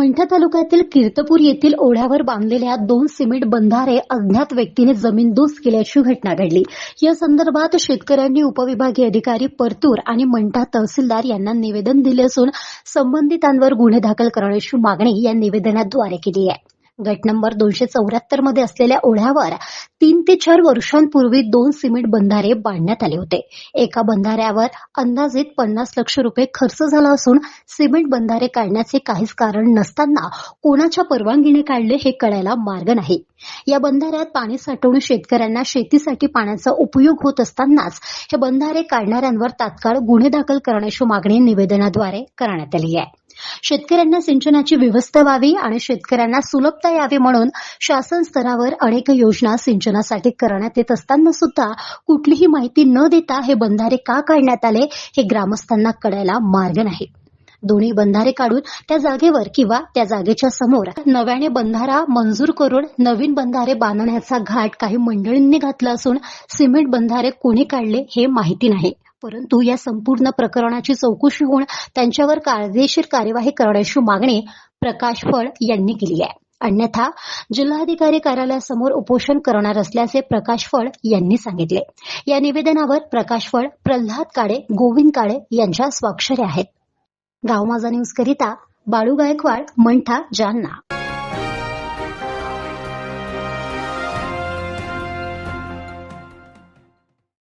मंठा तालुक्यातील कीर्तपूर येथील ओढ्यावर बांधलेल्या 2 सिमेंट बंधारे अज्ञात व्यक्तीने जमीनदोस्त केल्याची घटना घडली। या संदर्भात शेतकऱ्यांनी उपविभागीय अधिकारी परतूर आणि मंठा तहसीलदार यांना निवेदन दिले असून संबंधितांवर गुन्हे दाखल करण्याची मागणी या निवेदनाद्वारे केली आहे। गट नंबर 274 मध्ये असलेल्या ओढ्यावर 3 ते 4 वर्षांपूर्वी 2 सिमेंट बंधारे बांधण्यात आले होते। एका बंधाऱ्यावर अंदाजित 50 लाख रुपये खर्च झाला असून सिमेंट बंधारे काढण्याचे काहीच कारण नसताना कोणाच्या परवानगीने काढले हे कळायला मार्ग नाही। या बंधाऱ्यात पाणी साठवून शेतकऱ्यांना शेतीसाठी पाण्याचा उपयोग होत असतानाच हे बंधारे काढणाऱ्यांवर तात्काळ गुन्हे दाखल करण्याची मागणी निवेदनाद्वारे करण्यात आली आहे। शेतकऱ्यांना सिंचनाची व्यवस्था व्हावी आणि शेतकऱ्यांना सुलभता यावी म्हणून शासन स्तरावर अनेक योजना सिंचनासाठी करण्यात येत असताना सुद्धा कुठलीही माहिती न देता हे बंधारे का काढण्यात आले हे ग्रामस्थांना कळायला मार्ग नाही। दोन्ही बंधारे काढून त्या जागेवर किंवा त्या जागेच्या समोर नव्याने बंधारा मंजूर करून नवीन बंधारे बांधण्याचा घाट काही मंडळींनी घातला असून सिमेंट बंधारे कोणी काढले हे माहिती नाही। परंतु या संपूर्ण प्रकरणाची चौकशी होऊन त्यांच्यावर कायदेशीर कार्यवाही करण्याची मागणी प्रकाश फळ यांनी केली आहे। अन्यथा जिल्हाधिकारी कार्यालयासमोर उपोषण करणार असल्याचे प्रकाश फळ यांनी सांगितले। या निवेदनावर प्रकाश फळ, प्रल्हाद काळे, गोविंद काळे यांच्या स्वाक्षऱ्या आहेत। गाव माझा न्यूज करिता बाळू गायकवाड, मंठा, जालना।